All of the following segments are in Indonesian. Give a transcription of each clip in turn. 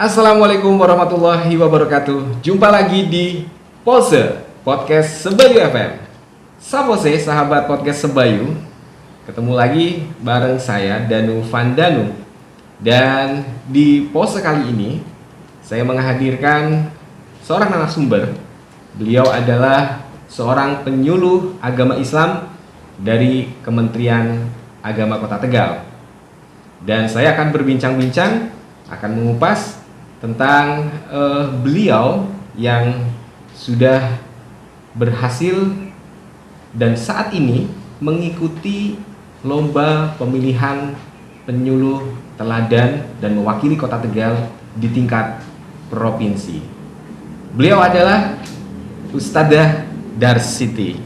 Assalamualaikum warahmatullahi wabarakatuh. Jumpa lagi di Pose Podcast Sebayu FM. Sapose sahabat podcast Sebayu, ketemu lagi bareng saya Danu Vandanu. Dan di Pose kali ini saya menghadirkan seorang narasumber. Beliau adalah seorang penyuluh agama Islam dari Kementerian Agama Kota Tegal. Dan saya akan berbincang-bincang, akan mengupas tentang beliau yang sudah berhasil dan saat ini mengikuti lomba pemilihan penyuluh teladan dan mewakili Kota Tegal di tingkat provinsi. Beliau adalah Ustadzah Darsiti.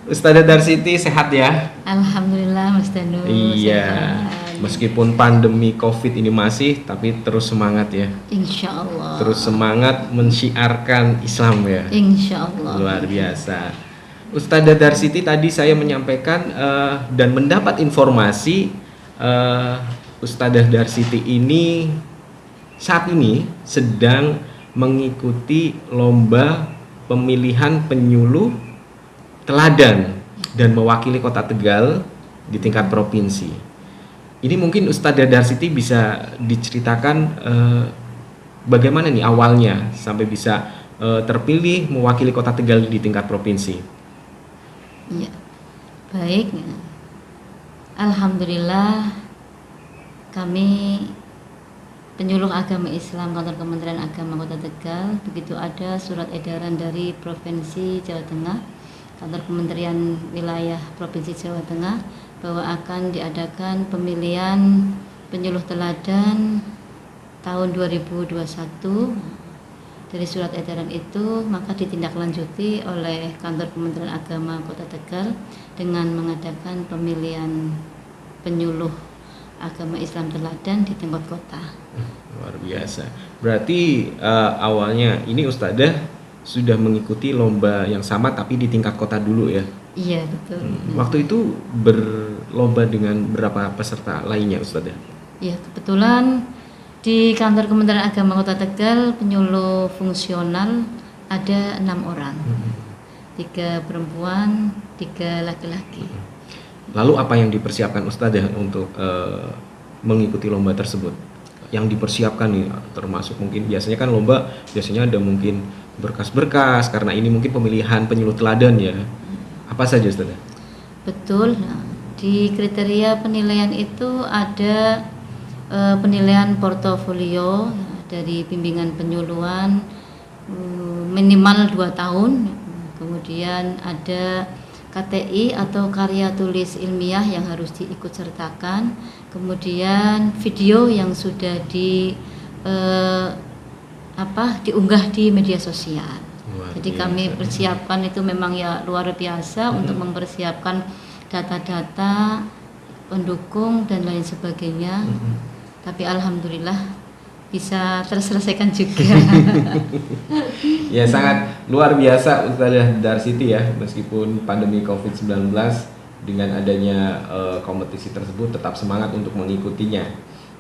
Ustadzah Darsiti sehat ya? Alhamdulillah Mas Danu. Iya. Meskipun pandemi COVID ini masih, tapi terus semangat ya. Insya Allah. Terus semangat mensyiarkan Islam ya. Insya Allah. Luar biasa. Ustadzah Darsiti tadi saya menyampaikan dan mendapat informasi Ustadzah Darsiti ini saat ini sedang mengikuti lomba pemilihan penyuluh teladan dan mewakili Kota Tegal di tingkat provinsi. Ini mungkin Ustadzah Darsiti bisa diceritakan bagaimana nih awalnya sampai bisa terpilih mewakili Kota Tegal di tingkat provinsi. Ya, baik. Alhamdulillah kami penyuluh agama Islam kantor Kementerian Agama Kota Tegal, begitu ada surat edaran dari Provinsi Jawa Tengah, kantor Kementerian Wilayah Provinsi Jawa Tengah, bahwa akan diadakan pemilihan penyuluh teladan tahun 2021. Dari surat edaran itu maka ditindaklanjuti oleh kantor Kementerian Agama Kota Tegal dengan mengadakan pemilihan penyuluh agama Islam teladan di tingkat kota. Luar biasa. Berarti awalnya ini Ustadzah sudah mengikuti lomba yang sama tapi di tingkat kota dulu ya? Iya betul. Waktu itu berlomba dengan berapa peserta lainnya Ustadzah? Iya, kebetulan di kantor Kementerian Agama Kota Tegal penyuluh fungsional ada 6 orang, 3 perempuan, 3 laki-laki. Lalu apa yang dipersiapkan Ustadzah untuk mengikuti lomba tersebut? Yang dipersiapkan nih termasuk mungkin biasanya kan lomba biasanya ada mungkin berkas-berkas karena ini mungkin pemilihan penyuluh teladan ya. Apa saja Ustadzah? Betul. Nah, di kriteria penilaian itu ada penilaian portofolio dari bimbingan penyuluhan minimal 2 tahun. Kemudian ada KTI atau karya tulis ilmiah yang harus diikut sertakan. Kemudian video yang sudah diunggah di media sosial. Jadi kami persiapkan itu memang ya luar biasa untuk mempersiapkan data-data pendukung dan lain sebagainya. Tapi alhamdulillah bisa terselesaikan juga. Ya sangat luar biasa Ustadzah Darsiti ya, meskipun pandemi COVID-19 dengan adanya kompetisi tersebut tetap semangat untuk mengikutinya.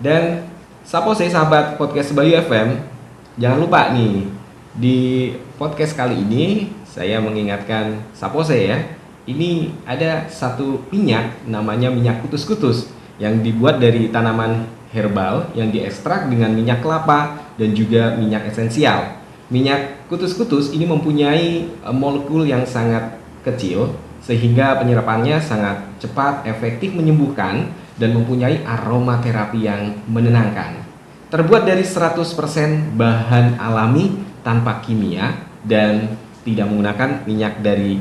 Dan Sapose sahabat podcast Sebayu FM, jangan lupa nih di podcast kali ini saya mengingatkan Sapose ya. Ini ada satu minyak namanya minyak kutus-kutus yang dibuat dari tanaman herbal yang diekstrak dengan minyak kelapa dan juga minyak esensial. Minyak kutus-kutus ini mempunyai molekul yang sangat kecil sehingga penyerapannya sangat cepat, efektif menyembuhkan dan mempunyai aroma terapi yang menenangkan. Terbuat dari 100% bahan alami tanpa kimia dan tidak menggunakan minyak dari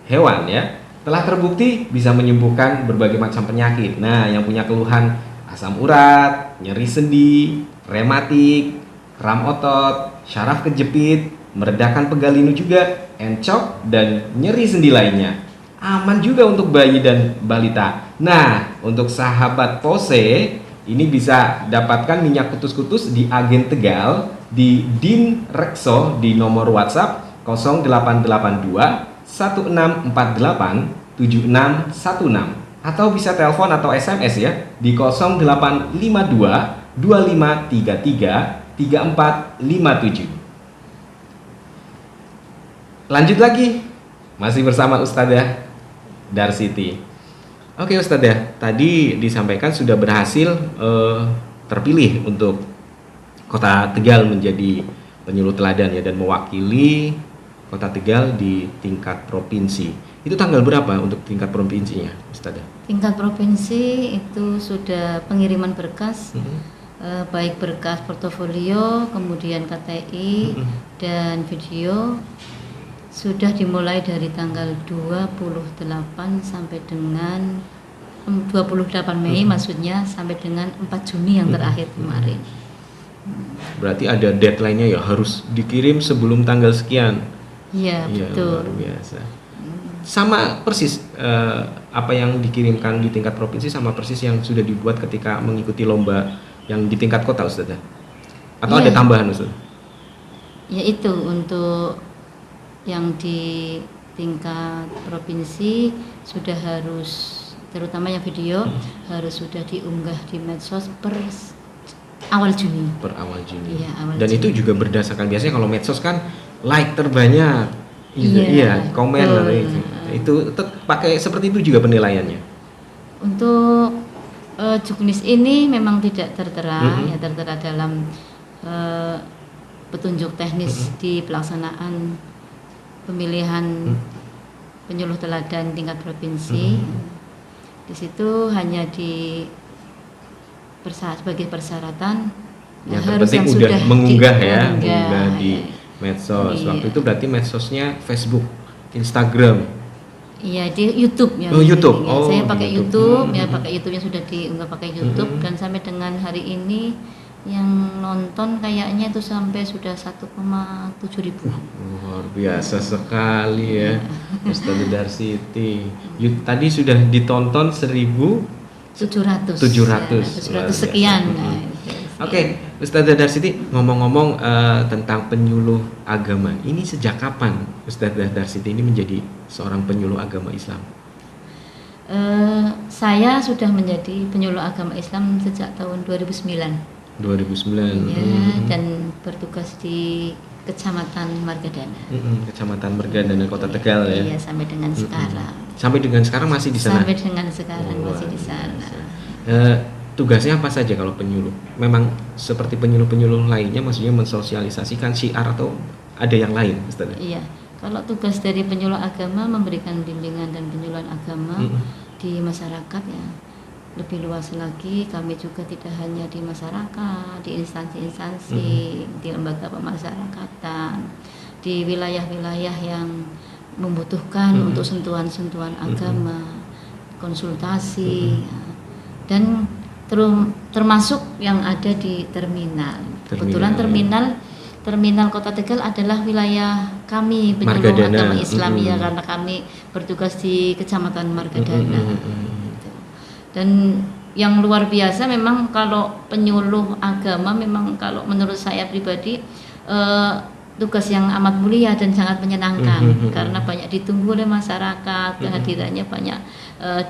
hewan ya. Telah terbukti bisa menyembuhkan berbagai macam penyakit. Nah, yang punya keluhan asam urat, nyeri sendi, rematik, kram otot, syaraf kejepit, meredakan pegal linu juga, encok, dan nyeri sendi lainnya. Aman juga untuk bayi dan balita. Nah, untuk sahabat Pose, ini bisa dapatkan minyak kutus-kutus di Agen Tegal, di Din Rekso di nomor WhatsApp 0882 1648 7616 atau bisa telepon atau SMS ya di 0852 2533 3457. Lanjut lagi, masih bersama Ustadzah Darsiti. Oke Ustadzah, tadi disampaikan sudah berhasil terpilih untuk Kota Tegal menjadi penyuluh teladan ya, dan mewakili Kota Tegal di tingkat provinsi. Itu tanggal berapa untuk tingkat provinsinya, Ustadzah? Tingkat provinsi itu sudah pengiriman berkas, baik berkas portofolio, kemudian KTI dan video sudah dimulai dari tanggal 28 sampai dengan 28 Mei maksudnya, sampai dengan 4 Juni yang terakhir kemarin. Berarti ada deadline-nya ya, harus dikirim sebelum tanggal sekian. Iya, betul. Luar biasa. Sama persis apa yang dikirimkan di tingkat provinsi sama persis yang sudah dibuat ketika mengikuti lomba yang di tingkat kota, Ustazah? Atau ada tambahan, Ustazah? Ya itu untuk yang di tingkat provinsi sudah harus, terutama yang video harus sudah diunggah di medsos per awal Juni. Per awal Juni. Iya, awal Dan Juni. itu juga berdasarkan, biasanya kalau medsos kan like terbanyak, iya, komen itu pakai seperti itu juga penilaiannya. Untuk juknis ini memang tidak tertera, ya tertera dalam petunjuk teknis di pelaksanaan pemilihan penyuluh teladan tingkat provinsi. Di situ hanya sebagai persyaratan Yang harus terpenting yang udah sudah mengunggah di ya. medsos. Iya. Waktu itu berarti medsosnya Facebook, Instagram. Iya, di YouTube ya. Oh, YouTube. Ya, saya pakai di YouTube, ya pakai YouTube yang sudah diunggah pakai YouTube, dan sampai dengan hari ini yang nonton kayaknya itu sampai sudah 1,7 ribu. Luar biasa sekali ya, Ustazah Darsiti. Tadi sudah ditonton 700 sekian. Oke, Ustazah Darsiti, ngomong-ngomong tentang penyuluh agama, ini sejak kapan Ustazah Darsiti ini menjadi seorang penyuluh agama Islam? Saya sudah menjadi penyuluh agama Islam sejak tahun 2009. 2009. Ya, dan bertugas di Kecamatan Margadana. Kecamatan Margadana, Kota Tegal ya. Iya, sampai dengan sekarang. Sampai dengan sekarang masih di sana. Sampai dengan sekarang masih di sana. Tugasnya apa saja kalau penyuluh? Memang seperti penyuluh-penyuluh lainnya, maksudnya mensosialisasikan syiar atau ada yang lain, Ustaz? Iya. Kalau tugas dari penyuluh agama memberikan bimbingan dan penyuluhan agama di masyarakat ya. Lebih luas lagi, kami juga tidak hanya di masyarakat, di instansi-instansi, di lembaga pemasyarakatan, di wilayah-wilayah yang membutuhkan untuk sentuhan-sentuhan agama, konsultasi, dan termasuk yang ada di terminal. Kebetulan terminal Kota Tegal adalah wilayah kami penyuluh agama Islam ya, karena kami bertugas di Kecamatan Margadana. Dan yang luar biasa memang kalau penyuluh agama, memang kalau menurut saya pribadi tugas yang amat mulia dan sangat menyenangkan, karena banyak ditunggu oleh masyarakat, kehadirannya banyak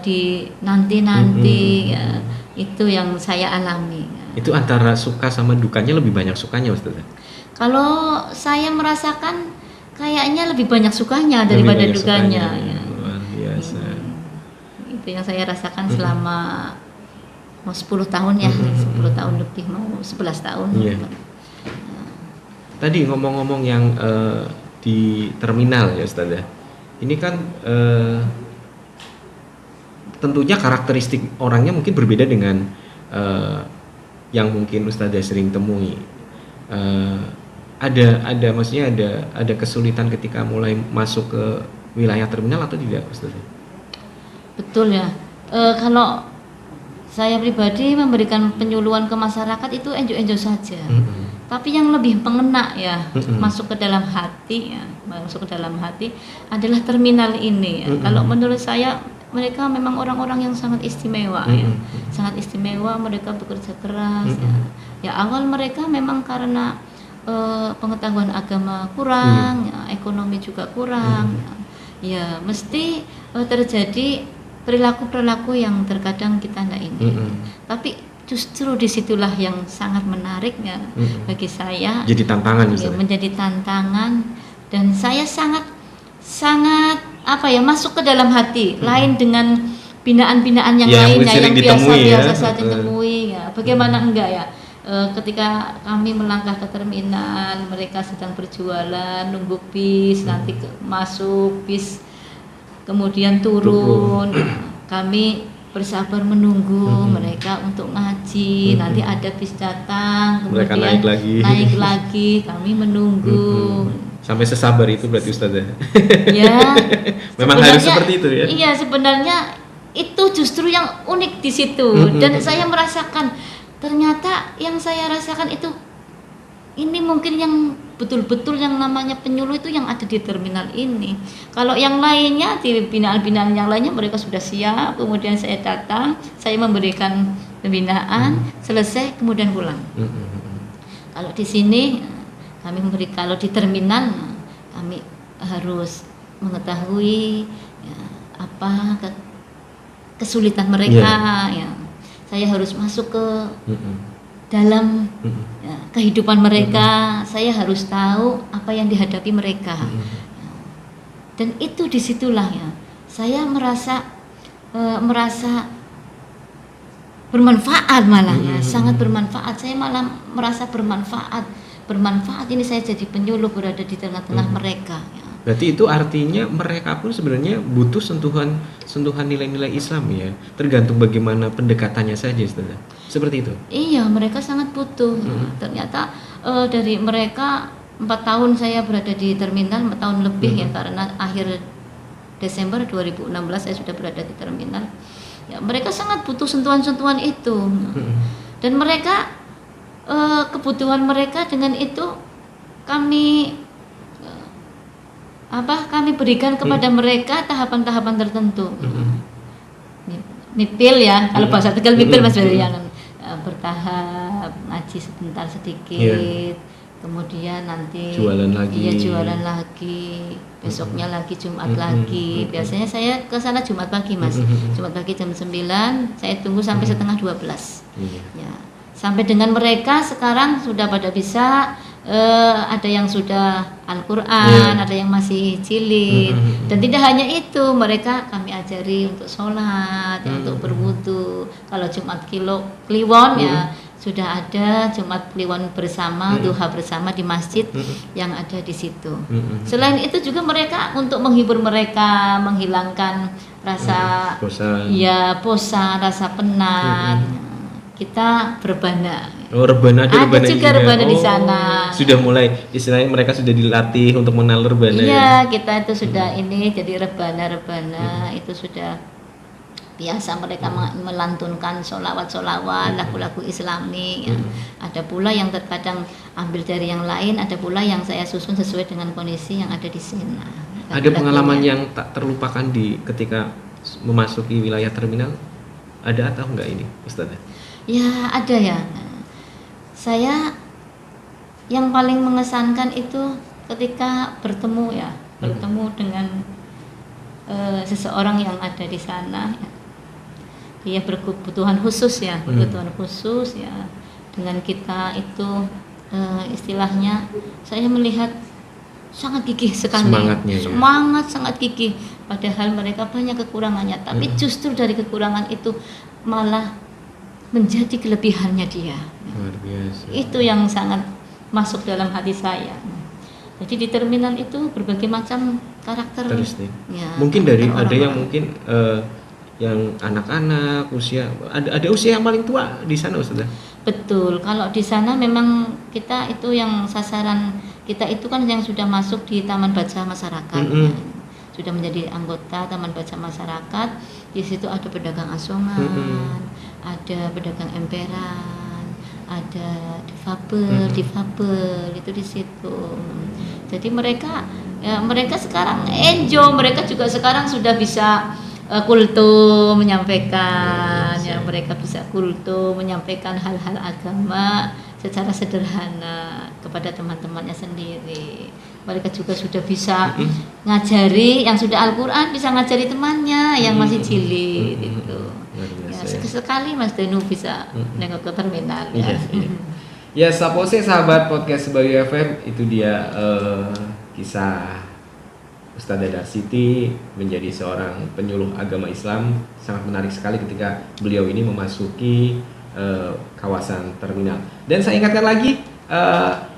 dinanti-nanti, ya, itu yang saya alami. Itu antara suka sama dukanya lebih banyak sukanya, Ustaz? Kalau saya merasakan kayaknya lebih banyak sukanya daripada dukanya. Ya. Luar biasa. Itu yang saya rasakan selama mau 10 tahun ya, 10 tahun lebih, mau 11 tahun. Iya. Tadi ngomong-ngomong yang di terminal ya, Ustaz ya. Ini kan tentunya karakteristik orangnya mungkin berbeda dengan yang mungkin Ustazah sering temui. Ada maksudnya ada kesulitan ketika mulai masuk ke wilayah terminal atau tidak, Ustazah? Betul ya. Kalau saya pribadi memberikan penyuluhan ke masyarakat itu enjoy saja. Tapi yang lebih mengena ya, masuk ke dalam hati ya, masuk ke dalam hati adalah terminal ini. Ya. Kalau menurut saya mereka memang orang-orang yang sangat istimewa ya. Sangat istimewa, mereka bekerja keras ya. Ya awal mereka memang karena pengetahuan agama kurang, ya, ekonomi juga kurang. Ya mesti terjadi perilaku-perilaku yang terkadang kita tidak ingin. Tapi justru disitulah yang sangat menariknya bagi saya. Jadi tantangan Ya, Ustazah. menjadi tantangan, dan saya sangat masuk ke dalam hati. Lain dengan binaan-binaan yang Ya, lainnya sering yang ditemui biasa-biasa ya. saya ditemui ya. Bagaimana enggak ya? Ketika kami melangkah ke terminal, mereka sedang berjualan, nunggu bis, nanti masuk bis, kemudian turun. Kami bersabar menunggu mereka untuk ngaji. Nanti ada bis datang, Mereka kemudian naik lagi. lagi, kami menunggu. Sampai sesabar itu berarti Ustazah. Ya, Memang harus seperti itu ya. Iya, sebenarnya itu justru yang unik di situ. Dan saya merasakan ternyata yang saya rasakan itu ini mungkin yang betul-betul yang namanya penyuluh itu yang ada di terminal ini. Kalau yang lainnya di binaan-binaan yang lainnya mereka sudah siap, kemudian saya datang, saya memberikan pembinaan, selesai kemudian pulang. Kalau di sini kalau di terminal kami harus mengetahui ya, apa kesulitan mereka ya. Saya harus masuk ke dalam ya, kehidupan mereka. Saya harus tahu apa yang dihadapi mereka. Dan itu disitulah ya saya merasa bermanfaat malah ya, sangat bermanfaat. Saya malah merasa bermanfaat ini saya jadi penyuluh berada di tengah-tengah mereka ya. Berarti itu artinya mereka pun sebenarnya butuh sentuhan nilai-nilai Islam ya. Tergantung bagaimana pendekatannya saja Ustazah. Seperti itu. Iya, mereka sangat butuh. Ternyata dari mereka 4 tahun saya berada di terminal, 4 tahun lebih ya, karena akhir Desember 2016 saya sudah berada di terminal. Ya, mereka sangat butuh sentuhan-sentuhan itu. Dan mereka kebutuhan mereka dengan itu kami berikan kepada mereka tahapan-tahapan tertentu. Mipil ya, kalau bahasa Tegal mipil Mas Berian. Bertahap, ngaji sebentar sedikit, kemudian nanti jualan lagi. Iya, jualan lagi. Besoknya lagi Jumat lagi. Biasanya saya ke sana Jumat pagi, Mas. Jumat pagi jam 9, saya tunggu sampai setengah 12. Ya. Sampai dengan mereka sekarang sudah pada bisa ada yang sudah Al-Quran, ada yang masih jilid, dan tidak hanya itu, mereka kami ajari untuk sholat, untuk berwudu. Kalau Jumat Kliwon ya sudah ada Jumat Kliwon bersama, duha bersama di masjid yang ada di situ. Selain itu juga mereka untuk menghibur mereka, menghilangkan rasa bosan, rasa penat. Kita berbana. Oh, rebana ada juga rebana di sana. Sudah mulai istilahnya mereka sudah dilatih untuk mengenal rebana. Iya, kita itu sudah ini jadi rebana itu sudah biasa mereka melantunkan solawat, lagu-lagu Islami. Ya. Ada pula yang terkadang ambil dari yang lain, ada pula yang saya susun sesuai dengan kondisi yang ada di sini. Ada pengalaman yang tak terlupakan ketika memasuki wilayah terminal? Ada atau enggak ini, Ustazah? Ya, ada ya. Saya yang paling mengesankan itu ketika bertemu dengan seseorang yang ada di sana ya. Dia berkebutuhan khusus ya, dengan kita itu istilahnya saya melihat sangat gigih sekali. Semangat sangat gigih, padahal mereka banyak kekurangannya, tapi justru dari kekurangan itu malah menjadi kelebihannya dia. Luar biasa. Itu yang sangat masuk dalam hati saya. Jadi di terminal itu berbagai macam karakter. Ya, mungkin dari ada yang mungkin yang anak-anak ada usia yang paling tua di sana, Ustazah. Betul. Kalau di sana memang kita itu yang sasaran kita itu kan yang sudah masuk di Taman Baca Masyarakat. Sudah menjadi anggota Taman Baca Masyarakat. Di situ ada pedagang asongan, ada pedagang emperan, ada difabel itu di situ. Jadi mereka sekarang enjoy, mereka juga sekarang sudah bisa kultum menyampaikan, ya mereka bisa kultum menyampaikan hal-hal agama secara sederhana kepada teman-temannya sendiri. Mereka juga sudah bisa ngajari, yang sudah Al-Quran bisa ngajari temannya yang masih jilid itu. luar Ya, biasa ya. sekali Mas Danu bisa nengok ke terminal Iya, ya. iya. Ya, Sapose sahabat podcast Sebayu FM, itu dia kisah Ustadz Dadar Siti menjadi seorang penyuluh agama Islam. Sangat menarik sekali ketika beliau ini memasuki kawasan terminal. Dan saya ingatkan lagi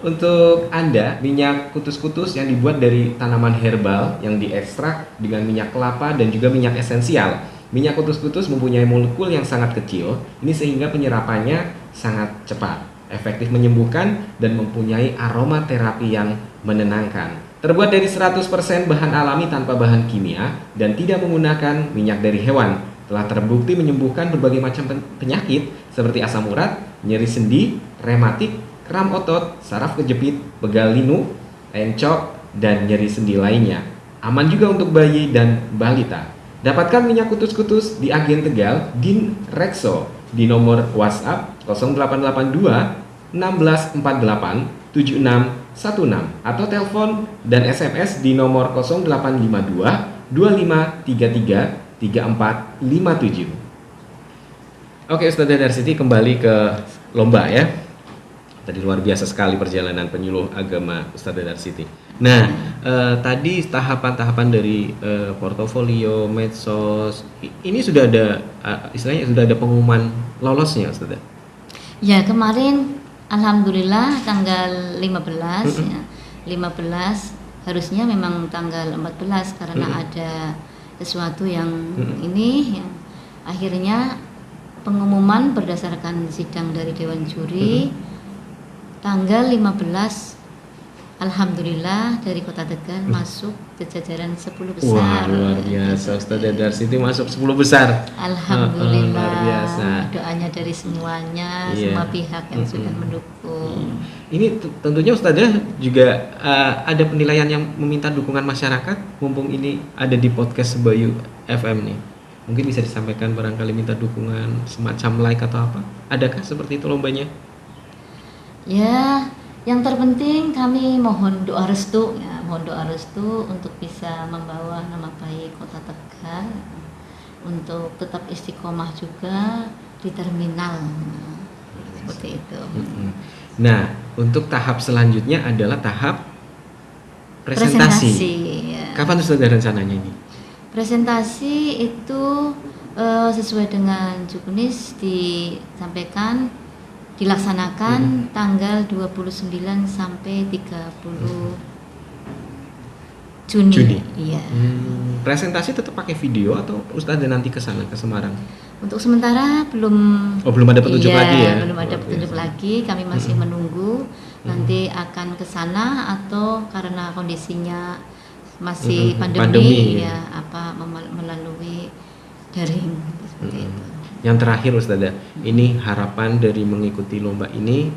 untuk Anda, minyak kutus-kutus yang dibuat dari tanaman herbal yang diekstrak dengan minyak kelapa dan juga minyak esensial. Minyak kutus-kutus mempunyai molekul yang sangat kecil, ini sehingga penyerapannya sangat cepat, efektif menyembuhkan dan mempunyai aroma terapi yang menenangkan. Terbuat dari 100% bahan alami tanpa bahan kimia dan tidak menggunakan minyak dari hewan. Telah terbukti menyembuhkan berbagai macam penyakit seperti asam urat, nyeri sendi, rematik, kram otot, saraf kejepit, pegal linu, encok, dan nyeri sendi lainnya. Aman juga untuk bayi dan balita. Dapatkan minyak kutus-kutus di Agen Tegal, Din Rexo, di nomor WhatsApp 0882 1648 7616 atau telepon dan SMS di nomor 0852 2533 3457. Oke, Ustadz Dadar Siti, kembali ke lomba ya. Tadi luar biasa sekali perjalanan penyuluh agama Ustadz Dadar Siti. Nah, tadi tahapan-tahapan dari portofolio, medsos, ini sudah ada istilahnya sudah ada pengumuman lolosnya, Ustadz? Ya, kemarin alhamdulillah tanggal 15 ya. 15 harusnya memang tanggal 14 karena ada sesuatu yang ini yang akhirnya pengumuman berdasarkan sidang dari Dewan Juri tanggal 15 alhamdulillah dari Kota Tegal masuk ke jajaran 10 besar. Wah, luar biasa, Ustadz Dadar Siti masuk 10 besar. Alhamdulillah. Luar biasa. Doanya dari semuanya, Iya. semua pihak yang sudah mendukung. Ini tentunya Ustazah juga ada penilaian yang meminta dukungan masyarakat, mumpung ini ada di podcast Sebayu FM nih. Mungkin bisa disampaikan barangkali minta dukungan semacam like atau apa? Adakah seperti itu lombanya? Ya, yang terpenting kami mohon doa restu ya, mohon doa restu untuk bisa membawa nama baik Kota Tegal, untuk tetap istiqomah juga di terminal. Seperti itu. Nah, untuk tahap selanjutnya adalah tahap presentasi. Ya. Kapan sudah rencananya ini? Presentasi itu sesuai dengan juknis disampaikan dilaksanakan tanggal 29 sampai 30 Juni. Iya. Presentasi tetap pakai video atau Ustazah nanti ke sana ke Semarang? Untuk sementara belum. Oh, belum ada petunjuk lagi ya? Belum ada petunjuk lagi. Kami masih menunggu. Nanti akan ke sana atau karena kondisinya masih pandemi ya apa melalui daring seperti itu. Yang terakhir Ustazah, ini harapan dari mengikuti lomba ini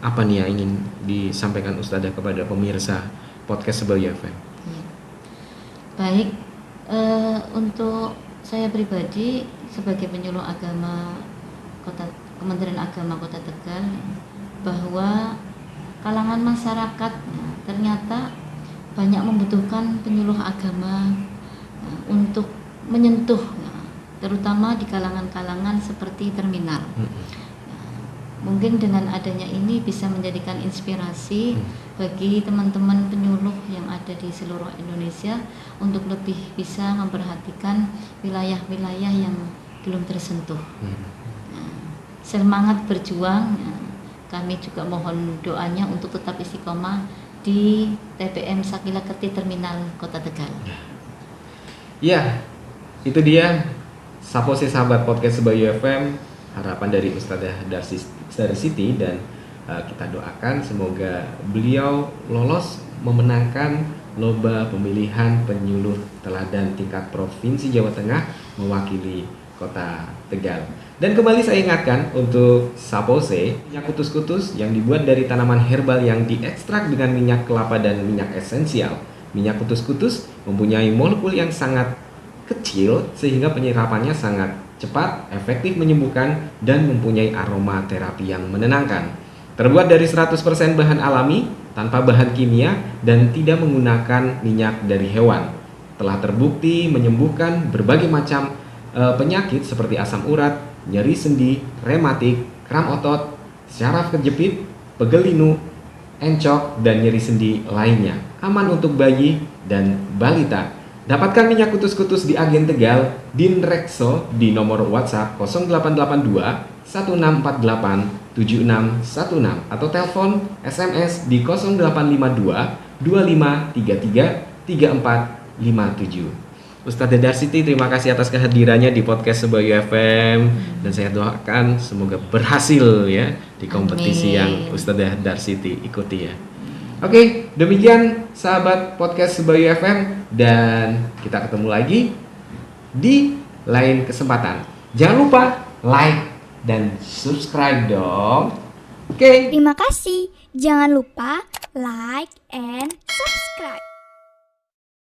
apa nih yang ingin disampaikan Ustazah kepada pemirsa podcast Sebayu FM? Ya. Baik, untuk saya pribadi sebagai penyuluh agama Kementerian Agama Kota Tegal, bahwa kalangan masyarakat ternyata banyak membutuhkan penyuluh agama untuk menyentuh, terutama di kalangan-kalangan seperti terminal. Mungkin dengan adanya ini bisa menjadikan inspirasi bagi teman-teman penyuluh yang ada di seluruh Indonesia untuk lebih bisa memperhatikan wilayah-wilayah yang belum tersentuh. Semangat berjuang, kami juga mohon doanya untuk tetap istiqomah di TPM Sakila Kerti Terminal Kota Tegal. Ya, itu dia Sapose sahabat podcast Sebayu FM, harapan dari Ustazah Dadar Siti, dan kita doakan semoga beliau lolos memenangkan lomba pemilihan penyuluh teladan tingkat provinsi Jawa Tengah mewakili Kota Tegal. Dan kembali saya ingatkan untuk Sapose, minyak kutus-kutus yang dibuat dari tanaman herbal yang diekstrak dengan minyak kelapa dan minyak esensial. Minyak kutus-kutus mempunyai molekul yang sangat kecil sehingga penyerapannya sangat cepat, efektif menyembuhkan, dan mempunyai aroma terapi yang menenangkan. Terbuat dari 100% bahan alami, tanpa bahan kimia, dan tidak menggunakan minyak dari hewan. Telah terbukti menyembuhkan berbagai macam penyakit seperti asam urat, nyeri sendi, rematik, kram otot, syaraf kejepit, pegel linu, encok, dan nyeri sendi lainnya. Aman untuk bayi dan balita. Dapatkan minyak kutus-kutus di Agen Tegal, Dinrekso di nomor WhatsApp 0882 1648 7616 atau telepon SMS di 0852 2533 3457. Ustadzah Darsiti, terima kasih atas kehadirannya di podcast Sebayu FM dan saya doakan semoga berhasil ya di kompetisi Amin. yang Ustadzah Darsiti ikuti ya. Oke, demikian sahabat podcast Sebayu FM dan kita ketemu lagi di lain kesempatan. Jangan lupa like dan subscribe dong. Oke. Terima kasih. Jangan lupa like and